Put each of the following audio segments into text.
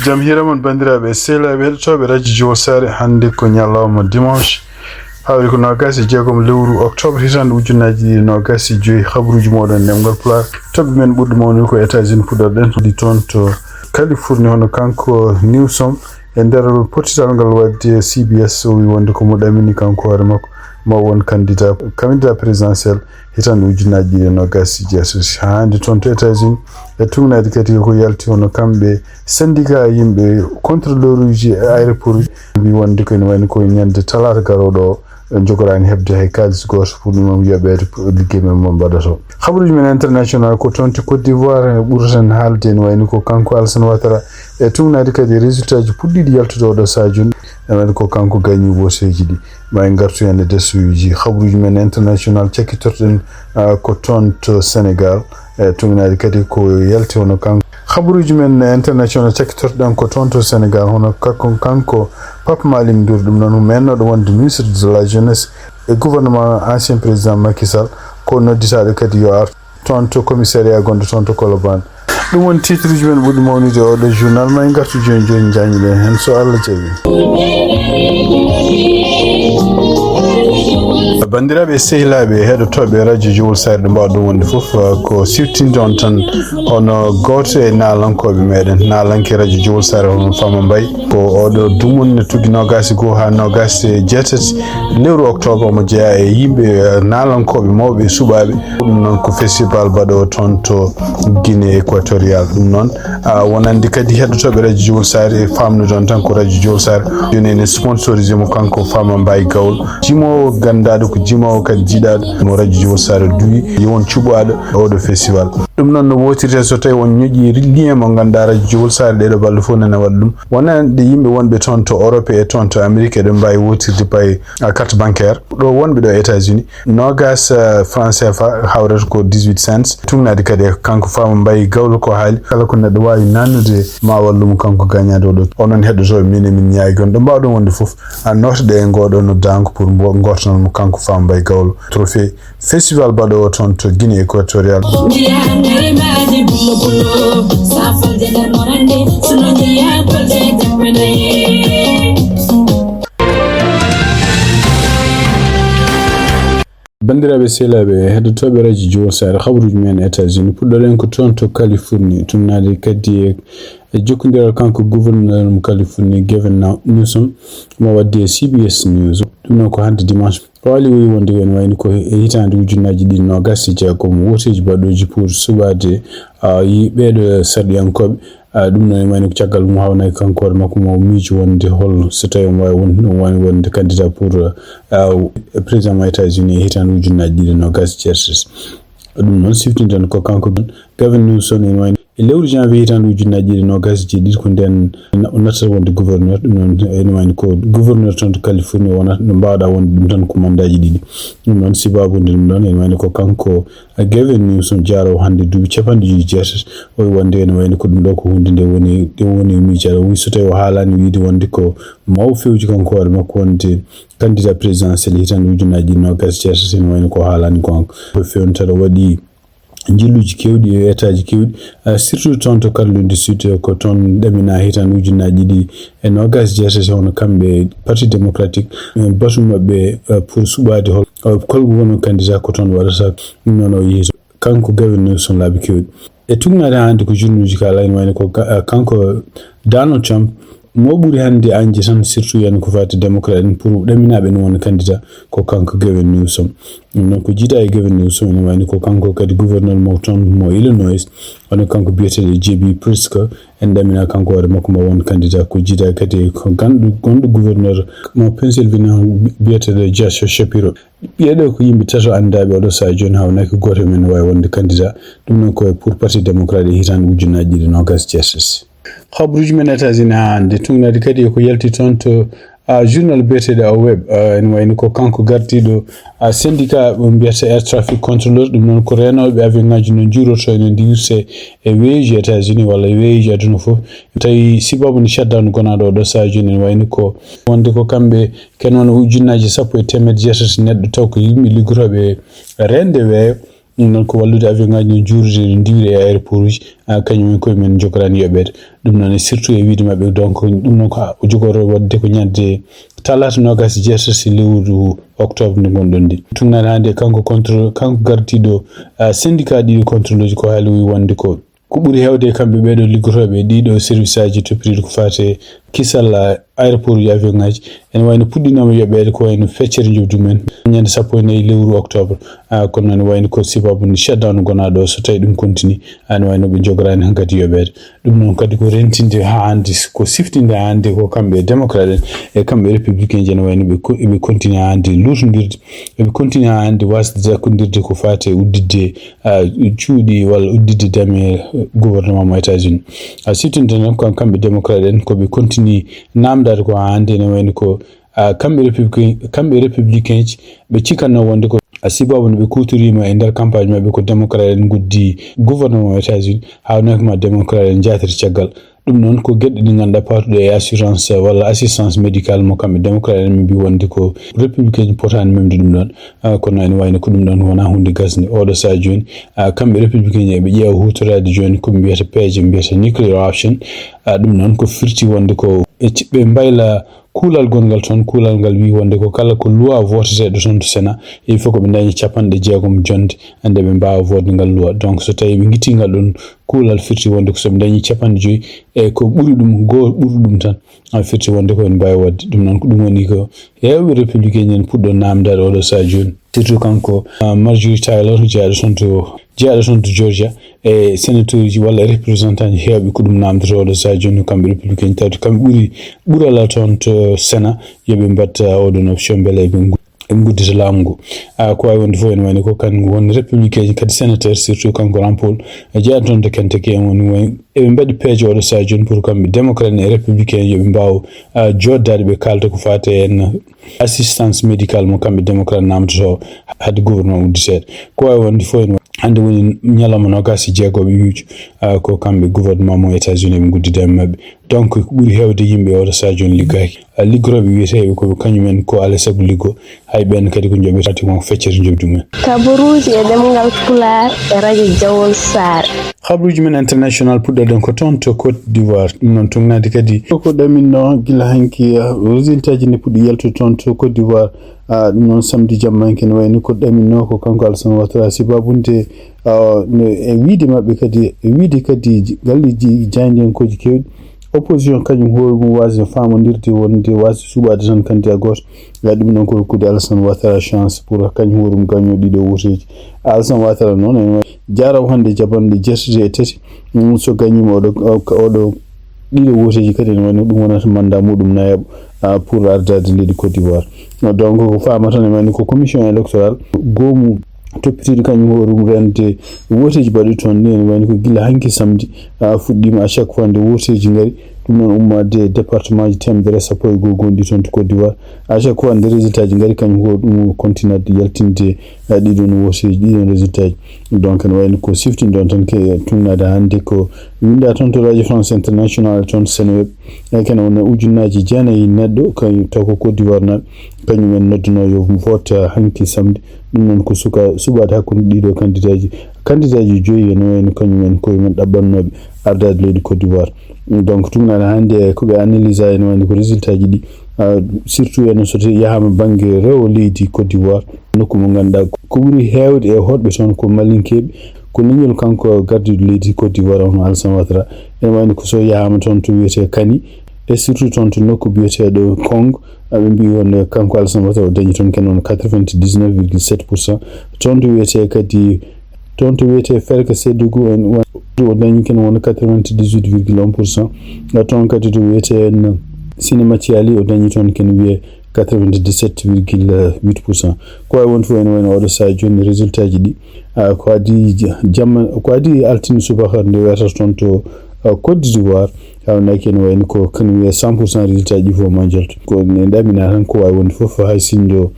jam hiramon bandiraɓe sehlaɓe heɗotoɓe radio sare hande ko ñalawma dimanche hawri ko nogasi jeegom lewru octobre hitande ujunnaji ɗiɗi nogasi joyi habruji moɗon ndemgal pulaar toɓɓe men ɓurɗo mawni ko États-Unis puɗorɗen ɗi toon to Californie hono kanko Newsom e nder potital ngal wadde CBS o wi wonde ko mo ɗamini kanko hoore makko ma won candidat présidentiel hitande ujunnaji ɗiɗi nogasi jeesos hande toon to États-Unis e tugnade kadi ko yalti hono kamɓe syndicat yimɓe contrôleur uji e aéroport uji wi wonde ko ene wayno ko ñande talata garoɗo jogorani hebde hay kalis goto pour ɗum yoɓede liggey men mo mbaɗato habaruji men international ko toon to Côte d'Ivoire ɓurten haalde ene wayno ko kanko Alassane Ouattara e tugnade kadi résultat ji puɗɗiɗi yaltude oɗo sadio ene wayno ko kanko gagni voteji ɗi ma en gartu hen e dessuji habaruji men international cakkitorɗen ko toon to Sénégal e tugnade kadi ko yalti hono kanko habaruji men international cakkitorɗen ko toon to Sénégal hono kanko Pape Malick Ndour ɗum noon mennoɗo wonde ministre de la jeunesse et gouvernement ancien président Macky Sall ko nodditaɗo kadi yo ar toon to commissariat gonɗo toon to Colobane ɗum woni titre uji men ɓurɗi mawnude oɗo journal ma en gartu joni joni jañiɗen hen so Allah jaaɓi. bandiraɓe sehlaɓe heɗotoɓe radio jowol sayre ɗo mbawɗo wonde foof ko siftinde on tan hono goto e nalankoɓe meɗen nalanke radio jowol sayre hono Fama Mbaye ko oɗo dumunne tugui nogasi goho ha nogasi jeetati lewru octobre omo jeeya e yimɓe nalankoɓe mawɓe e suɓaɓe ɗum noon ko festival baɗo toon to Guinée équatorial ɗum noon wonande kadi heɗotoɓe radio jowol sayre e famnude on tan ko radio jowol sayre joni ene sponsorisé mo kanko Fama Mbaye Gawlo jimowo gandaɗo ko jimowo kadi jiiɗaɗo mo radio jowol sayre duwi yewon cuɓaɗo oɗo festival ɗum noon no wotirte so tawi on ñoƴi lien mo ganduɗa radio jowol sayre ɗeɗo balɗe fof nana waɗa ɗum wonande yimɓe wonɓe toon to Europe e toon to Amérique eɗen mbawi wotirde paye carte bancaire ɗo wonɓe ɗo États-Unis nogas franc CFA hawrata ko 18 cents tugnade kadi kanko Fama Mbaye Gawlo ko haali kala ko neɗɗo wawi nannude ma wallumo kanko gagnade oɗo onon heɗotoɓe min ñaagi on ɗo mbawɗon wonde foof notoɗe e ngoɗo noddango pour gortanmo kanko Fama Mbaye Gawlo trophée festival baɗo toon to Guinée équatorial bandiraɓe sehlaɓe heɗotoɓe radio jowol sayre habaruji men États-Unis puɗɗoɗen ko toon to Californie tumnade kadi e jokkodiral kanko gouverneur mo Californie Gavin Newsom mo wadde CBS News ɗum noon ko hande dimanche o ali wi wonde ene wayno ko e hitande ujunnaji ɗiɗi nogasi jeegom woteji baɗoji pour suɓade ɓeɗo sarɗiyankoɓe ɗum noon e wayno ko caggal mum hawnaki kanko hoore makko mo miijo wonde holno so tawi on wawi wonde candidat pour président mo États-Unis e hitande ujunnaji ɗiɗi nogasi jeetas ɗum noon siftinde ko kanko Gavin Newsom ene wayno e lewru janvier hitande ujunnaji ɗiɗi nogasi jeeɗiɗi ko nden nattata wonde gouverneur ɗum noon ene wayno ko gouverneur toon to Californie wonata no mbawɗa wonde ɗum tan ko mandaji ɗiɗi ɗum noon sibabude ɗum ɗon ene wayno ko kanko Gavin Newsom jarowo hande duuɓi capanɗe joyi jeetati o wi wonde ene wayno ko ɗum ɗo ko hunde nde woni miijaɗo wi so tawi o haalani wiide wonde ko maw fewji kanko hoore makko wonde candidat présidentiel hitande ujunnaji ɗiɗi nogasi jeetati ene wayno ko haalani gonga ko fewntaɗo waɗi jilluji kewɗi e étaji kewɗi surtout toon to Caroline du Sud ko toon ɗamina hitande ujunnaji ɗiɗi e nogasi jeetati hono kamɓe parti démocratique batu mabɓe pour suɓade kolko woni candidat ko toon waɗata ɗum noon o yeeso kanko Gavin Newsom laabi kewɗi e tugnade hande ko journuji kala ene wayno ko kanko Donald Trump mo ɓuri hande anje tan surtout yani ko fati démocrate en pour ɗaminaɓe no wona candidat ko kanko Gavin Newsom ɗum noon ko jiiɗa e Gavin Newsom ene wayno ko kanko kadi gouverneur mo toon mo Illinois hono kanko biyeteɗo JB Pritzker en ɗamina kanko hoore makko mo won candidat ko jiiɗa kadi ko gonɗo gouverneur mo Pennsylvania biyeteɗo Josh Shapiro ɓiyeɗo ko yimɓe tato andaɓe oɗo saha joni hawnaki goto men ne wawi wonde candidat ɗum noon koye pour parti démocrate e hitande ujunnaji ɗiɗi nogas jeetati habaruji men États-Unis hande tugnade kadi ko yalti toon to journal biyeteɗo o web ene wayno ko kanko gardiɗo syndicat ɓe mbiyata air traffic controlleur ɗum noon ko renoɓe avion ngaji no juuroto ene ndiwirte e weeji États-Unis walla weeji aduna foof tawi sibabu nde shutdown gonaɗo oɗo saha joni ene wayno ko wonde ko kamɓe ken wona ujunnaji 10 e 100 jeetati neɗɗo taw ko yimɓe liggotoɓe rende weeyo non ko wallude avion ngaji jurde diwre e aéroport kañum ko men jogorani yobede dum non surtout e wiide mabbe donc dum non ko jogoro wadde ko nyande talata nogas jersasi lewru octobre nde gonɗon ndi tugnade hande kanko gardiɗo syndicat ɗiɗi contrôle ko haali wonde ko ɓuri hewde kamɓe ɓeɗo liggotoɓe ɗiɗo service aji toppitiɗo ko fate kisal aéroport uji avion ngaji ene wayno puɗɗinoma yoɓede ko wayno feccere jobdu men ñande 14 lewru octobre kono ene wayno ko sababu ni shutdown gonaɗo so tawi ɗum continue ene wayno ɓe jogorani hankadi yoɓede ɗum noon kadi ko rentinde ha hande ko siftinde ha hande ko kamɓe démocrate en e kamɓe républicain ji ene wayno ɓe continue ha hande lutodirde eɓe continue ha hande wasde jakkodirde ko fate uddidde cuuɗi walla uddidde dame gouvernement mo États-Unis siftinde tan ko kamɓe démocrate en koɓe continue namdade ko ha hande ene wayno ko kamɓe républicain ji ɓe cikanno wonde ko sibabu no ɓe kutorima e nder campagne mabɓe ko démocrate en guddi gouvernement États-Unis hawnakoma démocrate en jatiri caggal ɗum noon ko gueɗɗe ɗi ganduɗa pawtuɗo e assurance walla assistance médicale mo kamɓe démocrate en mbi wonde ko républicain ji potani memde ɗum ɗon kono ene wayno ko ɗum ɗon wona hunde gasde oɗo saha joni kamɓe républicain ji eɓe ƴeewa hutorade joni koɓe mbiyata peeje mbiyata nuclear option ɗum noon ko firti wonde ko ɓe mbayla kuulal gongal toon kuulal ngal wi wonde ko kala ko loi voteteɗo toon to Sénat il faut ko ɓe dañi 60 jonde ande ɓe mbawa votde ngal loi donc so tawi ɓe guiti ngal ɗon kuulal firti wonde ko soɓe dañi 50 e ko ɓuri ɗum tan firti wonde ko en mbawi wadde ɗum noon ko ɗum woni ko hewɓe républicain en puɗɗo namdade oɗo saha joni surtout kanko Marjorie Taylor jeyaɗo toon to Georgia e sénateur ji walla représentant ji hewɓe ko ɗum namdoto oɗo saha joni kamɓe républicain tawde kamɓe ɓuuri ɓurala toon to Sénat yoɓe mbatta oɗon option beele ɓe guddita laamu ngu ko wawi wonde fof ene wayno ko kan won républicain kadi sénateur surtout kanko Rand Paul jeeyaɗo toon to Kentucky en woni way eɓe mbaɗi peeje oɗo saha joni pour kamɓe démocrate e républicain yoɓe mbawa joddade ɓe kalta ko fate en assistance médicale mo kamɓe démocrate namdoto hadde gouvernement udditeɗe ko wawi wonde fof en hande woni ñalawma nogas e jeegoɓe wiijo ko kamɓe gouvernement mo États-Unis ɓe guddidami mabɓe donc ko ɓuuri hewde yimɓe oɗo saha joni liggaki liggoroɓe wiyeteɓe ko kañumen ko ala saabu liggo hay ɓen kadi ko jooɓe pratiquement feccere jobdi mumen kabaruji e ɗemgal Pulaar e radio Jawol Sare habruji men international puɗɗoɗen ko toon to Côte d'Ivoire ɗum noon tugnade kadi ko ɗaminno gila hanki résultat ji ne puɗɗi yaltude toon to Côte d'Ivoire ɗum noon samedi jammanke ne wayno ko ɗaminno ko kanko Alassane Ouattara sibabunde e wiide mabɓe kadi e wiide kadi galleji jaydi en koji kewɗi opposition kañum hoore mum wasi famodirde wonde wasi suɓade tan candidat goto ɗum noon ko hokkude Alassane Ouattara chance pour kañum hoore mum gagno ɗiɗo woteji Alassane Ouattara noon en jaraw hande jaɓanɗe 73 so gagnima oɗo ɗiɗo woteji kadi ne wayno ɗum wonata mandat muɗum nayaɓo pour ardade leydi Côte d'Ivoire donc ko fama tan e wayno ko commission électoral goomu toppitiɗo kañum hoore mum rende woteji baɗi toon ni ene wayno ko gila hanki samedi fuɗɗima à chaque fois nde woteji ngari ɗum noon ummade département ji 111 gonɗi toon to Côte d'Ivoire à chaque fois nde résultat ji ngari kañum hoore ɗum continuade yaltinde ɗiɗon woteji ɗiɗon résultat ji donc ene wayno ko siftini ɗon tan ke tugnade hannde ko winda toon to radio France international toon Seneweb kene wona ujunnaji 9 neɗɗo taw ko Côte d'Ivoire naɓe kañumen nodduno yo vote hanki samedi ɗum noon ko suɓade hakkude ɗiɗo candidat ji joyi ene wayno kañumen koyemen ɗaɓɓannoɓe ardade leydi Côte d'Ivoire donc tugnade hannde koɓe analyse ene wayno ko résultat ji ɗi surtout ene so yahama banggue rewo leydi Côte d'Ivoire nokku mo ganduɗa ko ɓuuri hewde e hoɗɓe toon ko malinkeɓe ko leñol kanko gardiɗo leydi Côte d'Ivoire on Alassane Ouattara ene wayno ko so yahama toon to wiyete Kani e surtout toon to nokku biyeteɗo Congo ɓe mbi wonde kanko Alassane Ouattara o dañi toon ken won 99,7% toon to wiyete kadi toon to wiyete Ferka Sédougou en o dañi ken won 98,1% toon kadi to wiyete en Sinématiali o dañi toon ken wiye 97,8%. ko wawi won fof ene wayno oɗo saha joni résultat ji ɗi ko adi jamma ko adi altine subaka nde wiyata toon to Côte d'Ivoire na ken wayni ko kan wiya 100% résultat ji fo manjal ko ne damina tan ko way won fof hay sindo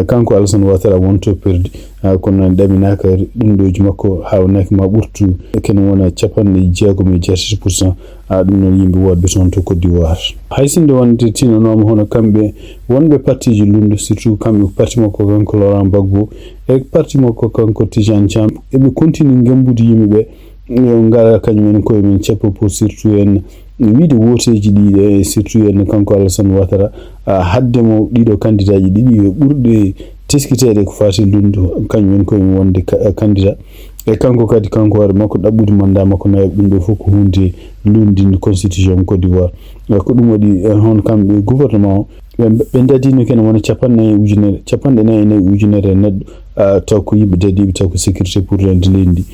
kanko Alassane Ouattara wonto perdi kono damina ka dum doji makko hawnaki ma burtu ken wona 96% dum non yimbe wodbe ton to Côte d'Ivoire hay sindo wonde tino no hono kambe wonbe parti ji lundu surtout kambe parti makko kanko Laurent Gbagbo e parti makko kanko Tidiane Cham e be continue ngambude yimbe yo ngara kanyum ko min ceppo pour surtout en wiide woteji ɗi surtout en kanko Alassane Ouattara hadde mo ɗiɗo candidat ji ɗiɗi yo ɓurde teskitede ko fati lundu kañum ko wonde candidat e kanko kadi kanko war makko ɗaɓɓude mandat makko nayi ɗum ɗo fof ko hunde lundinde constitution Côte d'Ivoire ko ɗum waɗi hon kamɓe gouvernement ɓe dadino kene wona 94 ujunere neɗɗo taw ko yimɓe dadiɓe taw ko sécurité pour rende leydi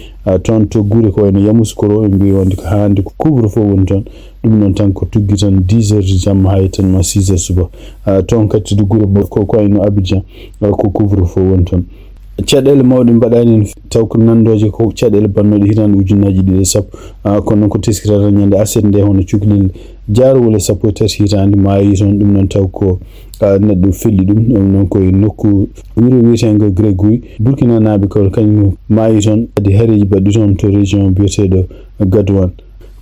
toon to guure ko wayno Yamoussoukro ɓe mbi wonde ko hande ko couvre feu woni toon ɗum noon tan ko tuggi tan 10 heures jamma hay tan ma 6 heures suba toon kadi to guure ko wayno Abidjan ko couvre feu woni toon caɗele mawɗe mbaɗani taw ko nandoje ko caɗele bannoɗe hitande ujunnaji ɗiɗi sappo kono ko teskitata ñande aset nde hono cukalel jaarowol 13 hitande maayi toon ɗum noon taw ko neɗɗo felli ɗum noon koye nokku wuro wiyetego Grégoui Burkina naɓe ko kañum maayi toon kadi hareji baɗɗi toon to région biyeteɗo Gadouane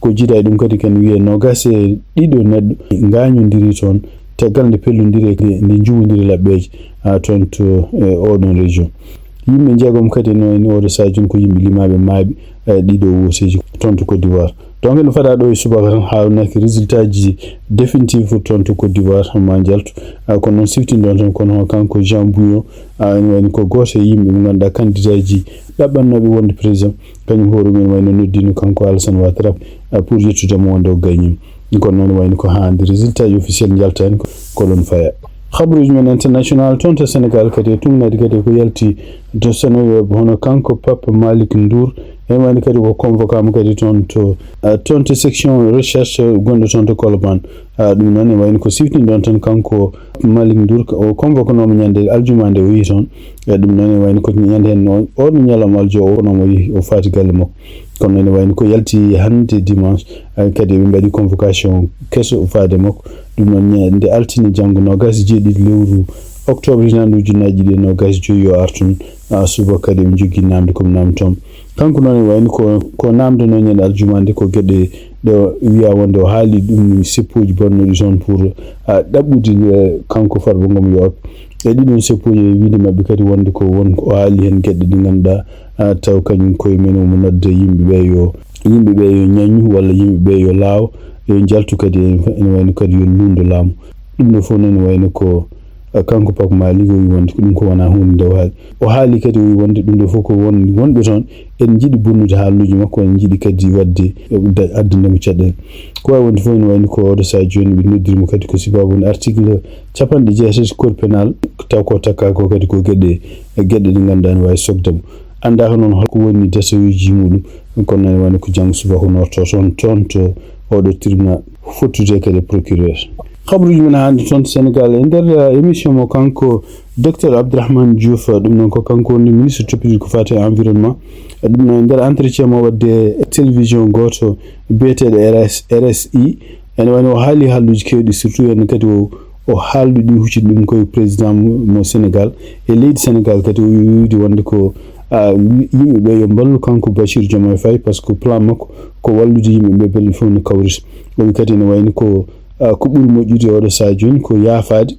ko jiiɗa ɗum kadi ken wiye nogas e ɗiɗo neɗɗo gañodiri toon tagal nde pellodiri nde juwodiri labbeji toon to oɗon région yimɓe jeegom kadi no oɗo sadio ko yimɓe limaɓe maaɓe ɗiɗo woteji toon to Côte d'Ivoire donc no fada ɗo e subaka tan hawnaki résultat ji définitif toon to Côte d'Ivoire ma jaltu kono noon siftindon tan kono kanko Jean Bouillon ene wayno ko goto e yimɓe mo ganduɗa candidat ji ɗaɓɓannoɓe wonde président kañum hoore mumen wayno noddino kanko Alassane Ouattara pour yettudemo wonde o gagnim kono noon wayno ko hande résultat ji officiel jaltani kolon faya khabruji men international toon to Sénégal kadi tumnade kadi ko yalti to sanoyoɓe hono kanko Pape Malick Ndour en wani kadi ko convocama kadi toon to section recherche gonɗo toon to Colobane ɗum noon e wayno ko siftinɗon tan kanko Malick Ndour o convoquenomo ñande aljuma nde o yi toon ɗum noon e wayno ko ñande hen oɗo ñalawma aljo o onomo yi o faati galle makko kono noon e wayno ko yalti hande dimanche kadi ɓe mbaɗi convocation kesso faade makko ɗum noon nde altini janggo 27 lewru octobre hitande ujunnaji ɗi 25 yo artun suba kadi ɓe jogui namde komi namtom kanko noon e wayno ko namde noon ñande aljumande ko gueɗe ɗo wiya wonde o haali ɗum seppuji bonnoɗi toon pour ɗaɓɓude kanko Farba Ngom yo e ɗiɗon seppuji wiide mabɓe kadi wonde ko won o haali hen gueɗe ɗi ganduɗa taw kañum koye men omo nodda yimɓeɓe yo ñañu walla yimɓeɓe yo laaw yo jaltu kadi ene wayno kadi yo lundo laamu ɗum ɗo fof noon e wayno ko kanko Pape Malick o wi wonde ɗum ko wona hunde nde o haali kadi o wi wonde ɗum ɗo fof ko wonɓe toon en jiiɗi bonnude haaluji makko en jiiɗi kadi wadde addandemo caɗele ko wawi wonde fof ene wayno ko oɗo sa joni ɓe noddirimo kadi ko sibabu woni article 60 code pénal taw ko takka ko kadi ko gueɗe ɗi ganduɗa ne wawi sogdemo andaka noon holko woni détailluji muɗum kono noon wayno ko janggo subaka norto toon to oɗo tribunal fottude kadi procureur khabruji men hande toon to Sénégal e nder émission mo kanko docteur Abdourahmane Diouf ɗum noon ko kanko woni ministre toppitide ko fati environnement ɗum noon e nder entretien mo wadde télévision goto biyeteɗo RSI ene wayno o haali haalluji kewɗi surtout en kadi o haaldu ɗi huccide ɗum koye président mo Sénégal e leydi Sénégal kadi o wiide wonde ko yimɓeɓe yo mballu kanko Bachir Diomaye Faye par ce que plan makko ko wallude yimɓeɓe belle fof no kawrita ɗum kadi ne wayno ko ɓuri moƴƴude oɗo sa joni ko yaafade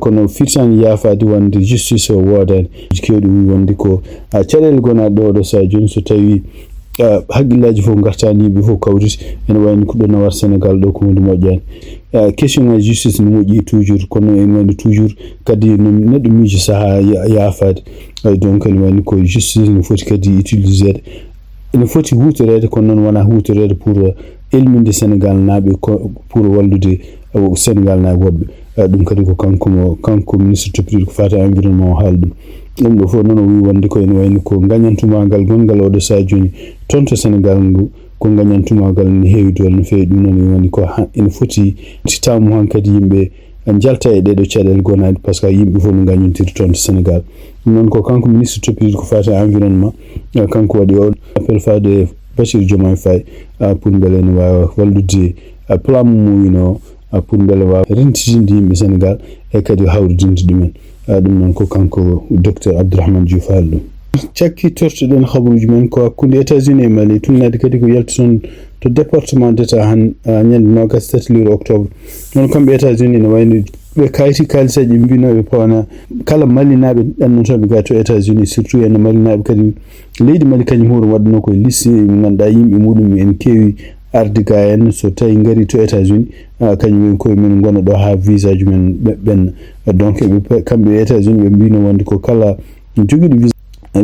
kono firtani yaafade wonde justice o woodani kewɗi wi wonde ko caɗele gonaɗe ɗo oɗo sa joni so tawi haqqillaji fof gartani yimɓe fof kawriti ene wayno ko ɗo nawat Sénégal ɗo ko hunde moƴƴani question ngaji justice ne moƴƴi toujours kono ene wayno toujours kadi no neɗɗo miijo saaha yaafade donc ene wayno ko justice ne foti kadi utilisede ene foti hutorede kono noon wona hutorede pour elminde Sénégal naaɓe pour wallude Sénégal naaɓe woɓɓe ɗum kadi ko kanko ministre toppitide ko fata environnement o haali ɗum ɗo fof noon o wi wonde ko ene wayno ko gañantumagal gongal oɗo sa joni toon to Sénégal ngu ko gañantumagal ne heewi dole no feewi ɗum noon woni ko ene foti tamu han kadi yimɓe jalta e ɗeɗo caɗele gonaɗe par ce que yimɓe fof no gañontiri toon to Sénégal ɗum noon ko kanko ministre toppitide ko fata environnement kanko waɗi o appel fade Bashir Diomaye Faye pour mbele no wawa wallude plan mum pour mbele wawa rentitinde yimɓe Sénégal e kadi hawridinde ɗumen ɗum noon ko kanko docteur Abdourahmane Diouf haali ɗum cakki tortuɗen habaruji men ko hakkude États-Unis e Mali tumnade kadi ko yalti toon to département d'état han ñande 24 octobre non kamɓe États-Unis ne wayno ɓe kayti kalisaji ɓe mbinoɓe pawana kala malinaɓe ɗannotoɓe ga to États-Unis surtout eno malinaɓe kadi leydi Mali kañum hoore waɗano koye liste mi ganduɗa yimɓe muɗum en keewi arde ga en so tawi gari to États-Unis kañum en koye men gona ɗo ha visa ji men ɓenna donc kamɓe États-Unis ɓe mbino wonde ko kala joguiɗo visa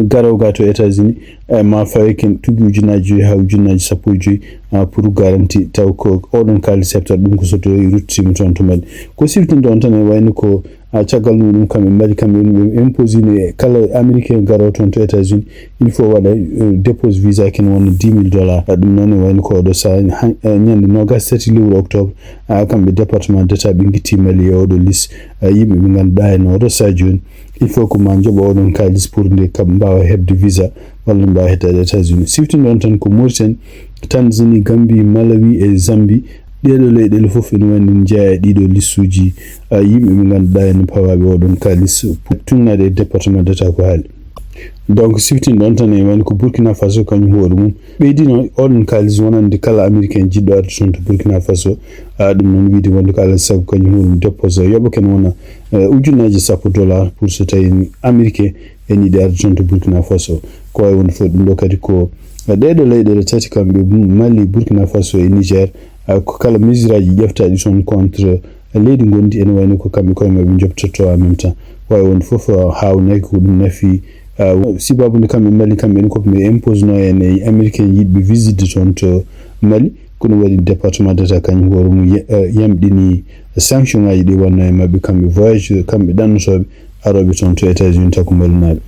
garaw ga to États-Unis ma fawi ken tugi ujunaji ha ujunaji 15 pour garanti taw ko oɗon kalis heɓta ɗum ko soto ruttima toon to Mali ko siftinto on tan e wayno ko caggal muɗum kamɓe Mali kamɓe ɓe imposine e kala américain garaw toon to États-Unis il faut waɗa dépose visa ken wonno $10,000 ɗum noon e wayno ko oɗo sa ñande 27 octobre kamɓe département d'état ɓe guitti Mali e oɗo liste yimɓe ɓe ganduɗa en oɗo sa joni il faut ko ma joɓa oɗon kalis pour nde kam mbawa hebde visa walla mbawa hettade États-Unis siftinde on tan ko Mauritanie Tanzanie Gambie Malawi e Zambie ɗeɗo leyɗele fof ene wandi jeeya ɗiɗo lissuji yimɓe ɓe ganduɗa en pawaɓe oɗon kalis tunnade e département d'état ko haali donc siftinde on tan e wani ko Burkina Faso kañum hoore mum ɓeydino oɗon kalis wonande kala américain jiɗɗo arde toon to Burkina Faso ɗum noon wiide wonde ko alaa sago kañum hoore mum dépose yoɓa ken wona ujunaji $10 pour so tawi américain en yiɗi arde toon to Burkina Faso ko wawi wonde fof ɗum ɗo kadi ko ɗeɗo leyɗele tati kamɓe Mali Burkina Faso e Niger ko kala mesure aji ƴeftaɗi toon contre leydi gondi ene wayno ko kamɓe koye maɓe jobtotto en même temps wawi wonde fof hawnaki ko ɗum nafi sibabude kamɓe Mali kamɓe en koko ɓe impose no en e américain yiɗɓe visite toon to Mali kono waɗi département d'état kañum hoore mum yamɗini sanction ngaji ɗi wonno e maɓɓe kamɓe voyage kamɓe ɗannotoɓe aroɓe toon to États-Unis tako malinaɓe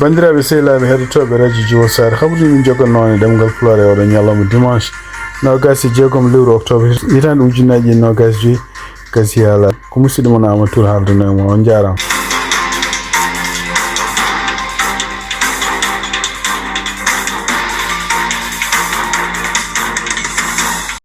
bandiraɓe sehilaɓe heɗotoɓe radio Jiwo Sare haɓruji min jogonno e ɗemgal Pulaar e oɗo ñalawma dimanche 26 octobre hitande ujunaji 25 gasi haala ko musidɗo mon Amadou Tour haaldano e mon on jarama